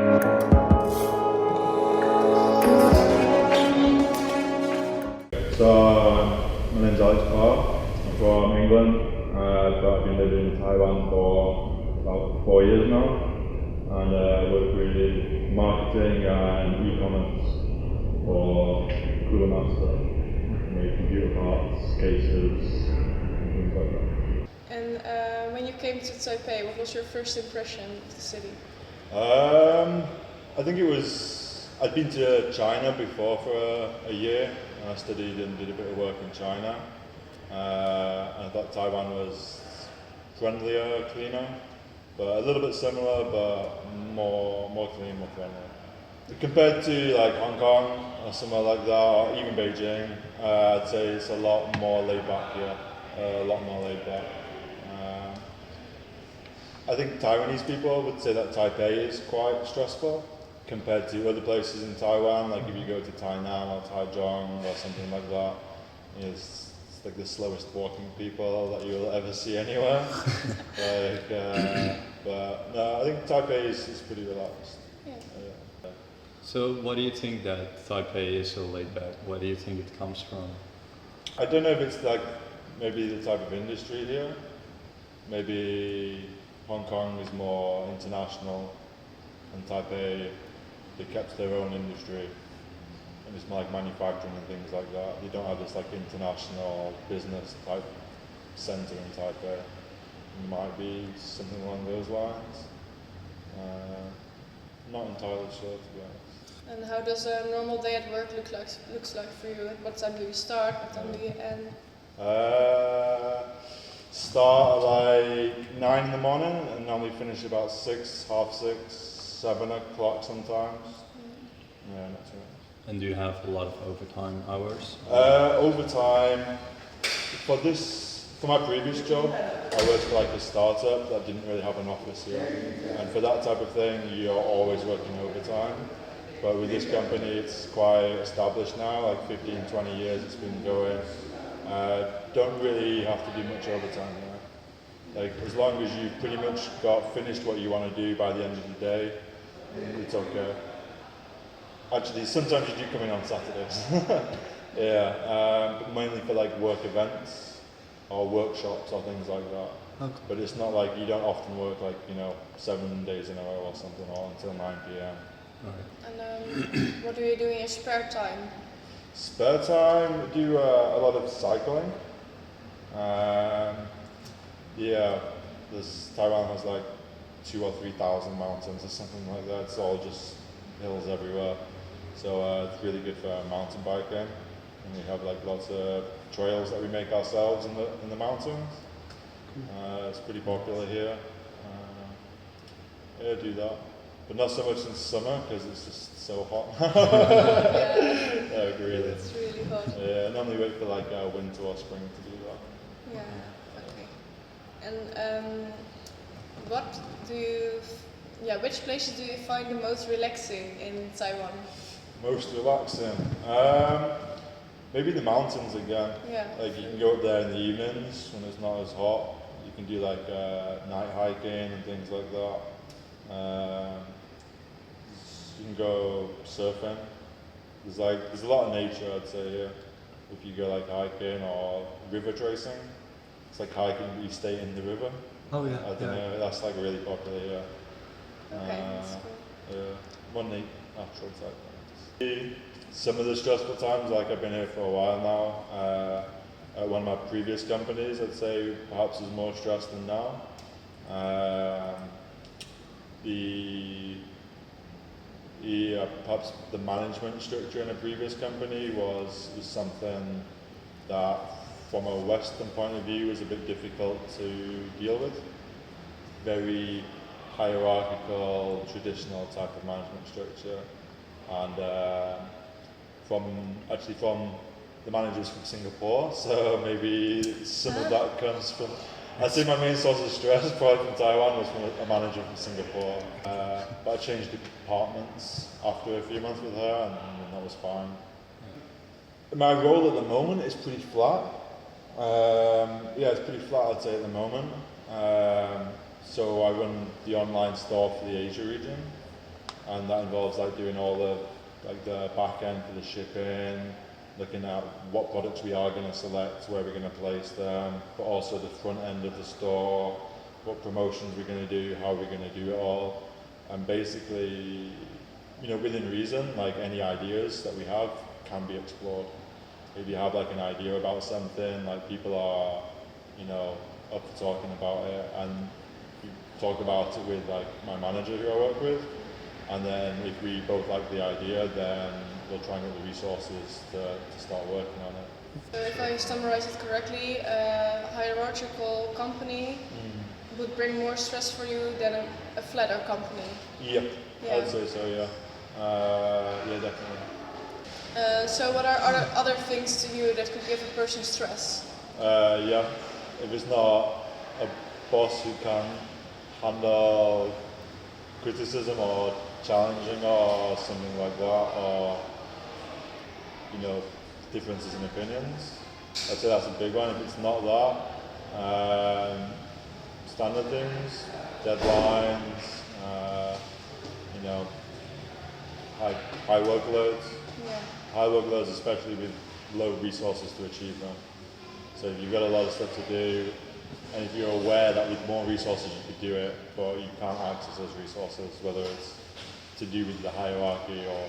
So, my name's Alex. I'm from England, but I've been living in Taiwan for about 4 years now, and I work with marketing and e-commerce for Cooler Master, make computer parts, cases, and things like that. And when you came to Taipei, what was your first impression of the city? I think I'd been to China before for a year, and I studied and did a bit of work in China. And I thought Taiwan was friendlier, cleaner, but a little bit similar, but more clean, more friendly. Compared to like Hong Kong or somewhere like that, or even Beijing, I'd say it's a lot more laid back here, a lot more laid back. I think Taiwanese people would say that Taipei is quite stressful compared to other places in Taiwan, like if you go to Tainan or Taichung or something like that, it's like the slowest walking people that you'll ever see anywhere. But no, I think Taipei is pretty relaxed. Yeah. So what do you think that Taipei is so laid back? What do you think it comes from? I don't know if it's like maybe the type of industry here. Maybe Hong Kong is more international, and Taipei, they kept their own industry, and it's more like manufacturing and things like that. They don't have this like international business type centre in Taipei. It might be something along those lines. Not entirely sure, to be honest. And how does a normal day at work looks like for you? What time do you start? What time do you end? Start at like 9 in the morning and normally finish about 6, half 6, 7 o'clock sometimes. Yeah, not too much. And do you have a lot of overtime hours? Overtime, for my previous job, I worked for like a startup that didn't really have an office here. And for that type of thing, you're always working overtime. But with this company, it's quite established now, like 15, 20 years it's been going. Don't really have to do much overtime here. Like, as long as you've pretty much finished what you want to do by the end of the day, it's okay. Actually, sometimes you do come in on Saturdays. Yeah, but mainly for like work events or workshops or things like that. Okay. But it's not like you don't often work like, 7 days in a row or something, or until 9 p.m. Right. And what do you do in your spare time? Spare time, I do a lot of cycling. Yeah, Taiwan has like 2,000 or 3,000 mountains or something like that. It's all just hills everywhere. So it's really good for mountain biking. And we have like lots of trails that we make ourselves in the mountains. It's pretty popular here. Yeah, do that. But not so much in summer because it's just so hot. Yeah, really. it's really hot. Yeah, I normally wait for like winter or spring to do that. Yeah, okay. And which places do you find the most relaxing in Taiwan? Most relaxing? Maybe the mountains again. Yeah. Like you can go up there in the evenings when it's not as hot. You can do like night hiking and things like that. You can go surfing. There's a lot of nature, I'd say, here. If you go like hiking or river tracing, it's like hiking but you stay in the river. Oh yeah. I don't know, that's like really popular here. Okay, that's cool. Yeah, one neat natural type things. Some of the stressful times, like I've been here for a while now. At one of my previous companies, I'd say perhaps there's more stress than now. Perhaps the management structure in a previous company was something that, from a Western point of view, was a bit difficult to deal with. Very hierarchical, traditional type of management structure, and from the managers from Singapore. So maybe some of that comes from. I'd say my main source of stress, probably from Taiwan, was from a manager from Singapore. But I changed departments after a few months with her, and that was fine. My role at the moment is pretty flat. Yeah, it's pretty flat, I'd say, at the moment. So I run the online store for the Asia region. and that involves like doing all the back end for the shipping, looking at what products we are going to select, where we're going to place them, but also the front end of the store, what promotions we're going to do, how we're going to do it all, and basically, you know, within reason, like any ideas that we have can be explored. If you have like an idea about something, like people are, you know, up for talking about it, and we talk about it with like my manager who I work with, and then if we both like the idea, then we'll try and get the resources to start working on it. So if I summarize it correctly, a hierarchical company would bring more stress for you than a flatter company. Yeah, Yeah. I'd say so, yeah. Yeah, definitely. So what are other things to you that could give a person stress? Yeah, if it's not a boss who can handle criticism or challenging or something like that, or, you know, differences in opinions, I'd say that's a big one. If it's not that, standard things, deadlines, you know, high workloads. Yeah. High workloads, especially with low resources to achieve them. So if you've got a lot of stuff to do, and if you're aware that with more resources you could do it, but you can't access those resources, whether it's to do with the hierarchy or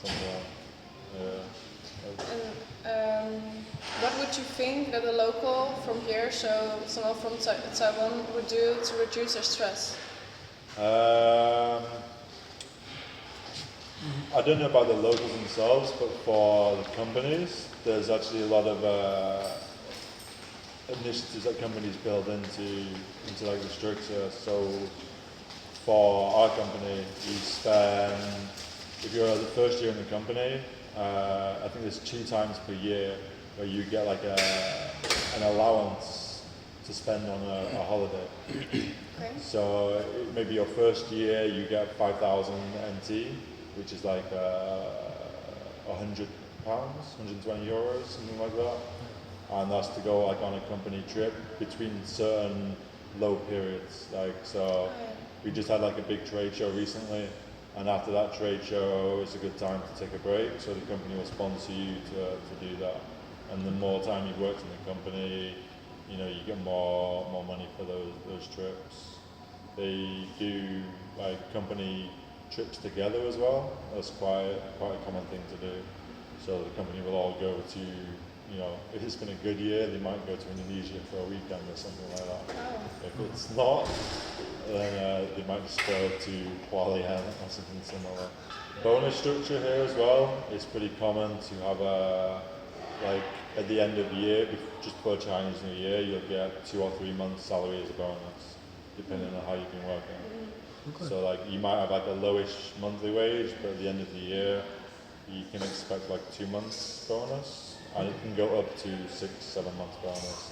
something like And what would you think that a local from here, so someone from Taiwan, would do to reduce their stress? I don't know about the locals themselves, but for the companies, there's actually a lot of initiatives that companies build into like the structure. So for our company, we spend, if you're the first year in the company, I think there's 2 times per year where you get like an allowance to spend on a holiday. Okay. So maybe your first year you get 5,000 NT, which is like £100, 120 euros, something like that. And that's to go like on a company trip between certain low periods. Like, so we just had like a big trade show recently, and after that trade show it's a good time to take a break, so the company will sponsor you to do that. And the more time you've worked in the company, you know, you get more money for those trips. They do like company trips together as well. That's quite a common thing to do. So the company will all go to, you know, if it's been a good year, they might go to Indonesia for a weekend or something like that. Oh. If it's not, then they might just go to Hualien or something similar. Bonus structure here as well. It's pretty common to have like at the end of the year, just before Chinese New Year, you'll get 2 or 3 months' salary as a bonus, depending on how you've been working. Okay. So like you might have like a lowish monthly wage, but at the end of the year, you can expect like 2 months bonus, and it can go up to 6-7 months bonus.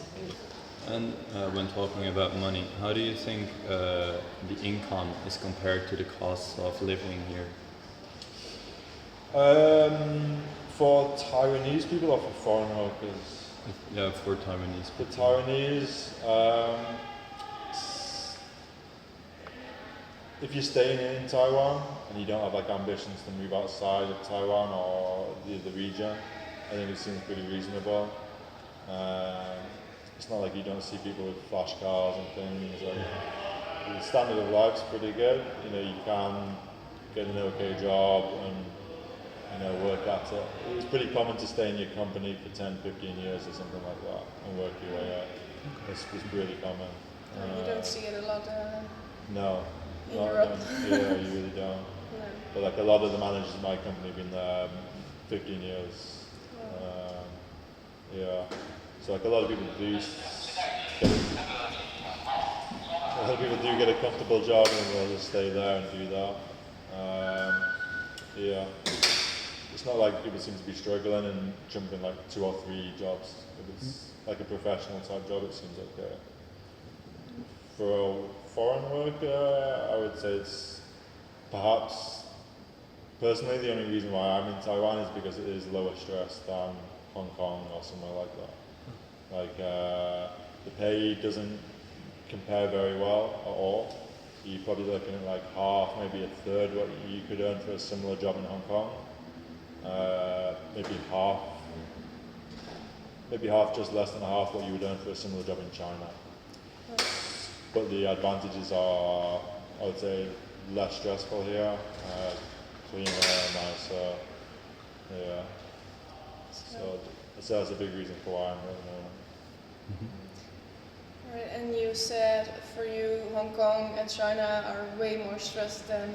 And when talking about money, how do you think the income is compared to the costs of living here? For Taiwanese people or for foreign workers? Yeah, for Taiwanese For people. Taiwanese, if you're staying in Taiwan and you don't have like ambitions to move outside of Taiwan or the region, I think it seems pretty reasonable. It's not like you don't see people with flash cars and things. Like, the standard of life's pretty good. You know, you can get an okay job and, you know, work at it. It's pretty common to stay in your company for 10, 15 years or something like that and work your way up. It's really common. You don't see it a lot No. in Europe. Yeah, you really don't. No. But like a lot of the managers in my company have been there 15 years. Yeah. So like a lot of people do get a comfortable job and they'll just stay there and do that. Yeah. It's not like people seem to be struggling and jumping like 2 or 3 jobs. If it's like a professional type job, it seems okay. For a foreign worker, I would say it's perhaps, personally, the only reason why I'm in Taiwan is because it is lower stress than Hong Kong or somewhere like that. Like, the pay doesn't compare very well at all. you're probably looking at like half, maybe a third what you could earn for a similar job in Hong Kong. Maybe half, just less than half what you would earn for a similar job in China. But the advantages are, I would say, less stressful here, cleaner, nicer, yeah. So that's a big reason for why I'm here. Right, and you said for you Hong Kong and China are way more stressed than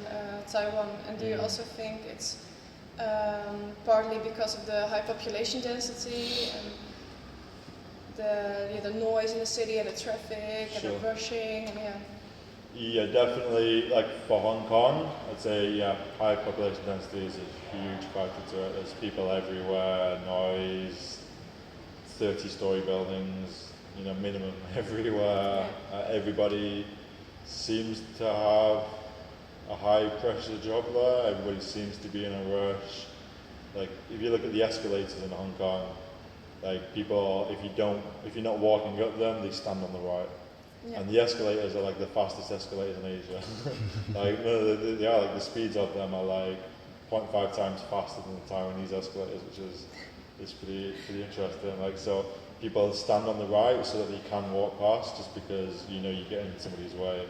Taiwan. And do you also think it's partly because of the high population density and the noise in the city and the traffic and the rushing and Yeah, definitely. Like for Hong Kong, I'd say high population density is a huge factor to it. There's people everywhere, noise, 30-story buildings, minimum everywhere. Everybody seems to have a high pressure job there. Everybody seems to be in a rush. Like if you look at the escalators in Hong Kong, like people, if you're not walking up them, they stand on the right. Yeah. And the escalators are like the fastest escalators in Asia. Like they are, like the speeds of them are like 0.5 times faster than the Taiwanese escalators, which is pretty interesting. Like so, people stand on the right so that they can walk past, just because you get in somebody's way.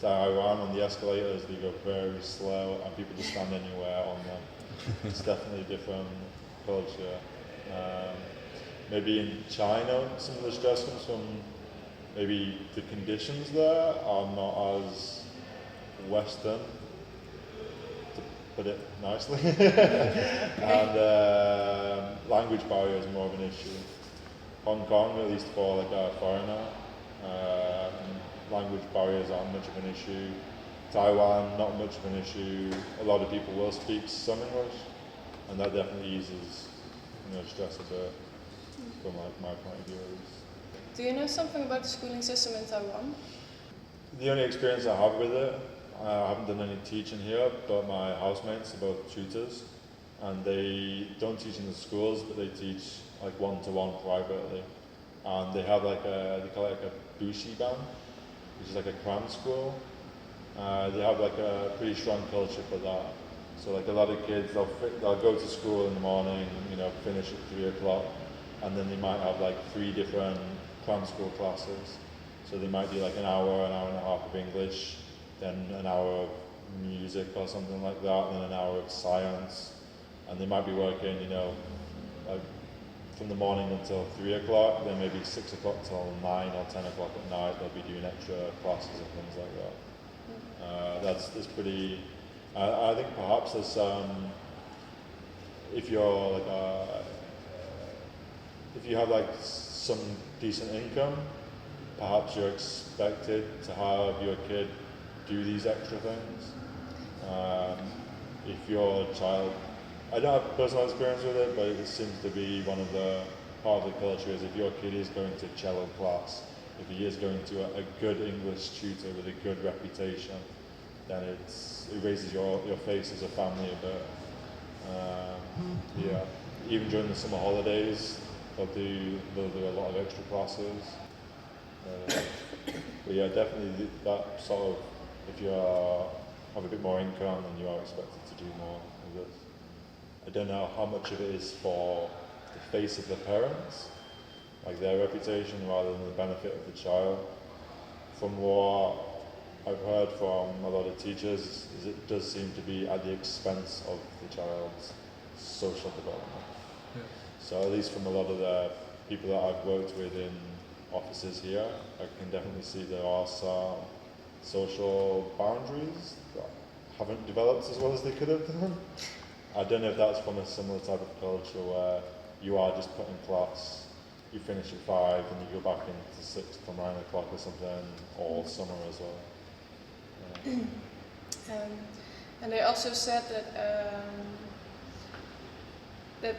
Taiwan on the escalators, they go very slow, and people just stand anywhere on them. It's definitely a different culture. Maybe in China, some of the stress comes from maybe the conditions there are not as Western, to put it nicely. And language barrier is more of an issue. Hong Kong, at least for like a foreigner, language barriers aren't much of an issue. Taiwan, not much of an issue. A lot of people will speak some English, and that definitely eases stress a bit from like my point of view at least. Do you know something about the schooling system in Taiwan? The only experience I have with it, I haven't done any teaching here, but my housemates are both tutors, and they don't teach in the schools, but they teach like one-to-one privately. And they have like they call it like a bushi ban, which is like a cram school. They have like a pretty strong culture for that. So like a lot of kids, they'll go to school in the morning, finish at 3 o'clock, and then they might have like 3 different cram school classes. So they might do like an hour and a half of English, then an hour of music or something like that, and then an hour of science. And they might be working, like from the morning until 3 o'clock, then maybe 6 o'clock till 9 or 10 o'clock at night, they'll be doing extra classes and things like that. That's pretty. I think perhaps there's if you're like if you have like some decent income, perhaps you're expected to have your kid do these extra things. If your child, I don't have personal experience with it, but it seems to be one of the part of the culture is if your kid is going to cello class, if he is going to a good English tutor with a good reputation, then it raises your face as a family a bit. Yeah, even during the summer holidays, they'll do a lot of extra classes. But yeah, definitely that sort of, if you have a bit more income, then you are expected to do more of this. I don't know how much of it is for the face of the parents, like their reputation, rather than the benefit of the child. From what I've heard from a lot of teachers, is it does seem to be at the expense of the child's social development. Yeah. So at least from a lot of the people that I've worked with in offices here, I can definitely see there are some social boundaries that haven't developed as well as they could have done. I don't know if that's from a similar type of culture where you are just put in class, you finish at 5 and you go back into 6 till 9 o'clock or something all summer as well. Yeah. And they also said that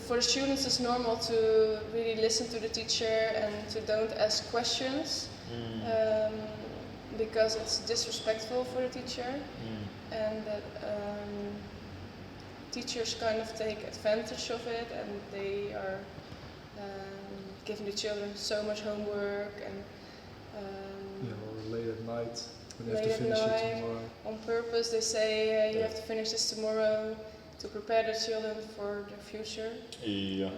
for the students it's normal to really listen to the teacher and to don't ask questions because it's disrespectful for the teacher, and that teachers kind of take advantage of it, and they are giving the children so much homework and or late at night. But you have late to at finish it night tomorrow. on purpose. They say you have to finish this tomorrow to prepare the children for the future. Yeah.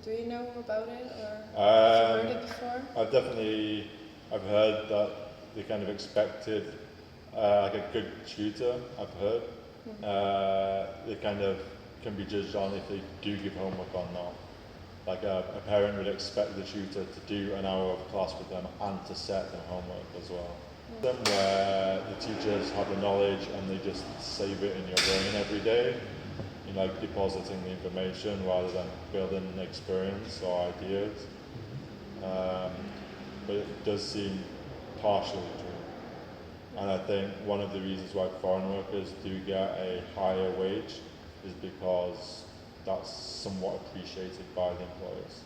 Do you know about it, or have you heard Um, it before? I've heard that they kind of expected like a good tutor. I've heard they kind of can be judged on if they do give homework or not. Like a parent would expect the tutor to do an hour of class with them and to set them homework as well. Them where the teachers have the knowledge and they just save it in your brain every day, you know, like depositing the information rather than building an experience or ideas. But it does seem partially true. And I think one of the reasons why foreign workers do get a higher wage is because that's somewhat appreciated by the employers.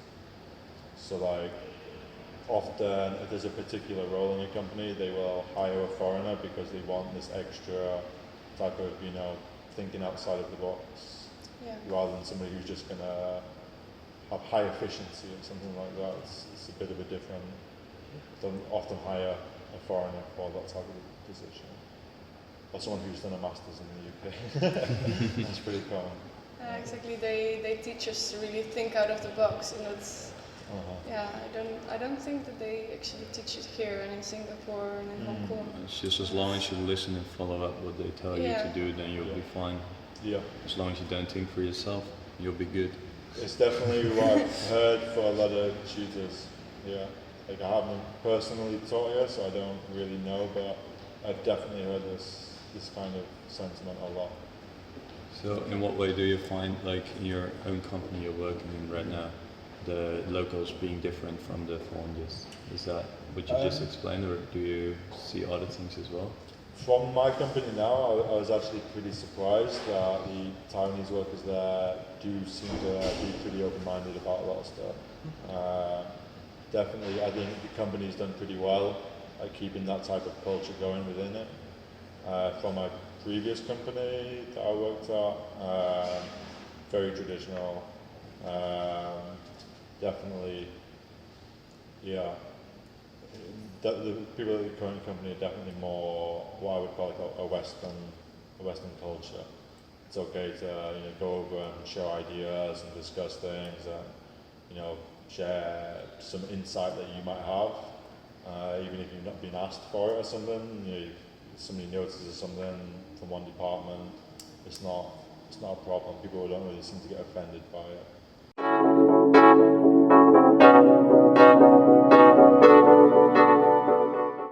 So like often if there's a particular role in a company, they will hire a foreigner because they want this extra type of, you know, thinking outside of the box, rather than somebody who's just going to have high efficiency or something like that. It's a bit of a different, they'll often hire a foreigner for that type of position. Or someone who's done a master's in the UK. That's pretty common. Exactly. They teach us to really think out of the box, and it's I don't think that they actually teach it here and in Singapore and in Hong Kong. It's just as long as you listen and follow up what they tell you to do, then you'll be fine. Yeah. As long as you don't think for yourself, you'll be good. It's definitely what I've heard for a lot of tutors. Yeah. Like I haven't personally taught yet, so I don't really know, but I've definitely heard this kind of sentiment a lot. So in what way do you find, like in your own company you're working in right now, the locals being different from the foreigners? Is that what you just explained, or do you see other things as well? From my company now, I was actually pretty surprised that the Taiwanese workers there do seem to be pretty open-minded about a lot of stuff. Definitely, I think the company's done pretty well at keeping that type of culture going within it. From my previous company that I worked at, very traditional. Definitely, yeah. The people at the current company are definitely more what I would call like a Western culture. It's okay to go over and share ideas and discuss things and share some insight that you might have, even if you've not been asked for it or something. If somebody notices something from one department, it's not a problem. People don't really seem to get offended by it.